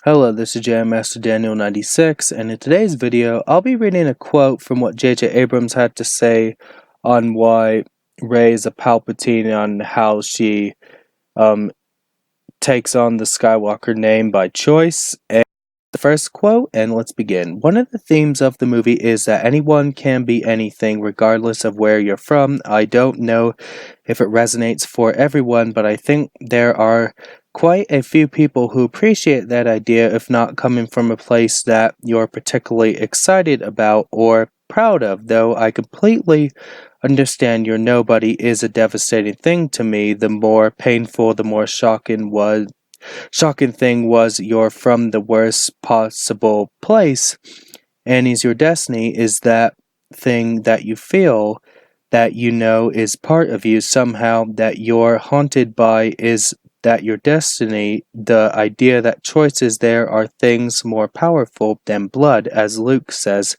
Hello, this is Jam Master Daniel 96, and in today's video, I'll be reading a quote from what J.J. Abrams had to say on why Rey is a Palpatine, on how she takes on the Skywalker name by choice. And the first quote, and let's begin. One of the themes of the movie is that anyone can be anything regardless of where you're from. I don't know if it resonates for everyone, but I think there are quite a few people who appreciate that idea, if not coming from a place that you're particularly excited about or proud of, though I completely understand your nobody is a devastating thing to me. The more painful, the more shocking thing was you're from the worst possible place, and is your destiny is that thing that you feel that you know is part of you somehow, that you're haunted by, is that your destiny, the idea that choices there are things more powerful than blood, as Luke says.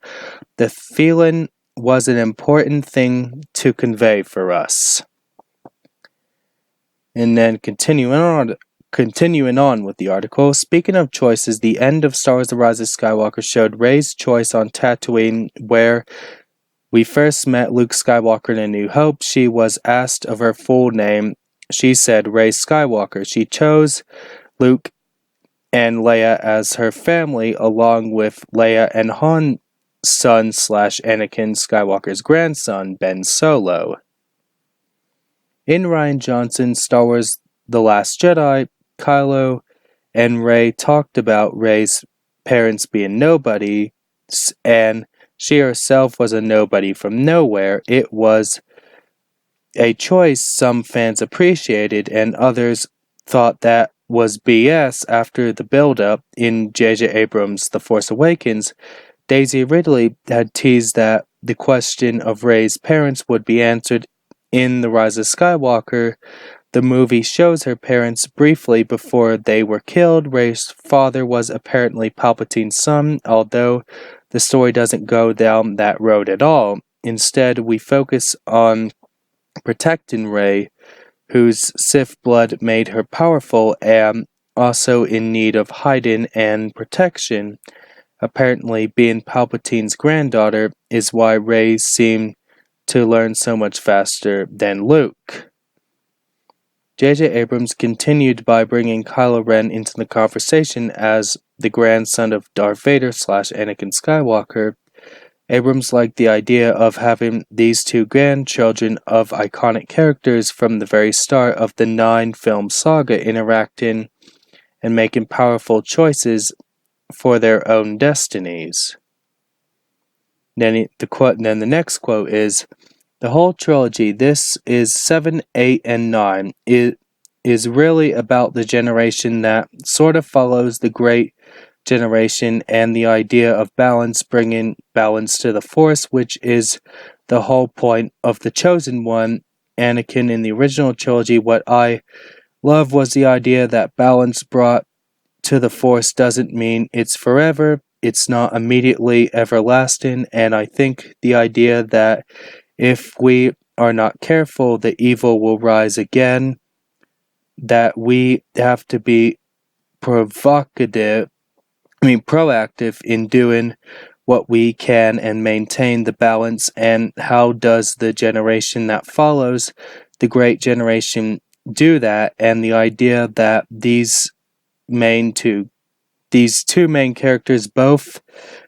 The feeling was an important thing to convey for us. And then continuing on with the article, speaking of choices, the end of Star Wars The Rise of Skywalker showed Rey's choice on Tatooine, where we first met Luke Skywalker in A New Hope. She was asked of her full name. She said Rey Skywalker. She chose Luke and Leia as her family, along with Leia and Han's son / Anakin Skywalker's grandson, Ben Solo. In Rian Johnson's Star Wars The Last Jedi, Kylo and Rey talked about Rey's parents being nobody, and she herself was a nobody from nowhere. It was a choice some fans appreciated, and others thought that was BS. After the build-up in J.J. Abrams' The Force Awakens, Daisy Ridley had teased that the question of Rey's parents would be answered in The Rise of Skywalker. The movie shows her parents briefly before they were killed. Rey's father was apparently Palpatine's son, although the story doesn't go down that road at all. Instead, we focus on protecting Rey, whose Sith blood made her powerful and also in need of hiding and protection. Apparently, being Palpatine's granddaughter is why Rey seemed to learn so much faster than Luke. J.J. Abrams continued by bringing Kylo Ren into the conversation as the grandson of Darth Vader / Anakin Skywalker. Abrams liked the idea of having these two grandchildren of iconic characters from the very start of the 9-film saga interacting and making powerful choices for their own destinies. Then the next quote is, the whole trilogy, this is 7, 8, and 9, is really about the generation that sort of follows the great generation and the idea of balance, bringing balance to the Force, which is the whole point of the Chosen One. Anakin in the original trilogy, what I love was the idea that balance brought to the Force doesn't mean it's forever, it's not immediately everlasting, and I think the idea that if we are not careful, the evil will rise again, that we have to be proactive in doing what we can and maintain the balance. And how does the generation that follows, the great generation, do that? And the idea that these two main characters, both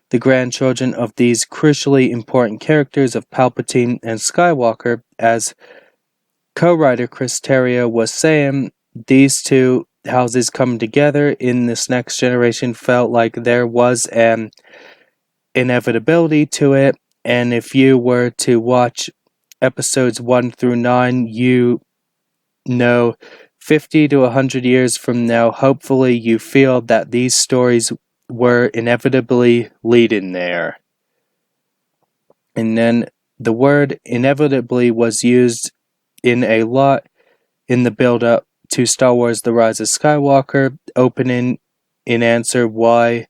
the grandchildren of these crucially important characters of Palpatine and Skywalker, as co-writer Chris Terrio was saying, these two houses coming together in this next generation felt like there was an inevitability to it. And if you were to watch episodes 1 through 9, you know 50 to 100 years from now, hopefully you feel that these stories were inevitably leading there. And then the word inevitably was used in a lot in the build-up to Star Wars The Rise of Skywalker, opening in answer why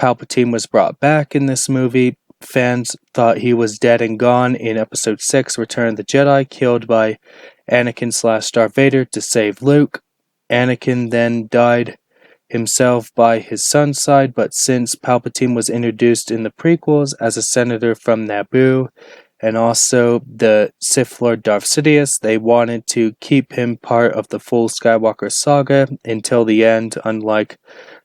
Palpatine was brought back in this movie. Fans thought he was dead and gone in Episode 6, Return of the Jedi, killed by Anakin / Darth Vader to save Luke. Anakin then died himself by his son's side, but since Palpatine was introduced in the prequels as a senator from Naboo, and also the Sith Lord Darth Sidious, they wanted to keep him part of the full Skywalker saga until the end. Unlike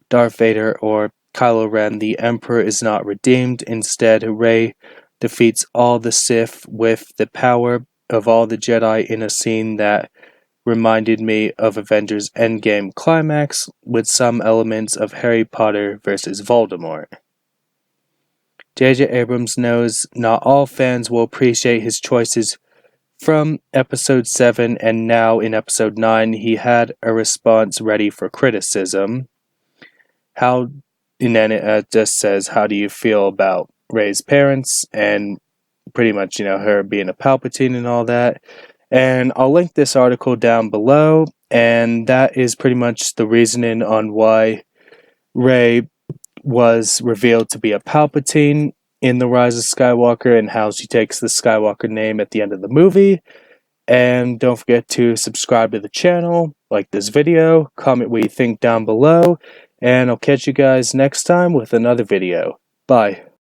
Darth Vader or Kylo Ren, the Emperor is not redeemed. Instead, Rey defeats all the Sith with the power of all the Jedi in a scene that reminded me of Avengers Endgame climax with some elements of Harry Potter versus Voldemort. J.J. Abrams knows not all fans will appreciate his choices from Episode 7, and now in Episode 9 he had a response ready for criticism. And then it just says, how do you feel about Rey's parents, and pretty much, her being a Palpatine and all that. And I'll link this article down below, and that is pretty much the reasoning on why Rey was revealed to be a Palpatine in The Rise of Skywalker, and how she takes the Skywalker name at the end of the movie. And don't forget to subscribe to the channel, like this video, comment what you think down below, and I'll catch you guys next time with another video. Bye.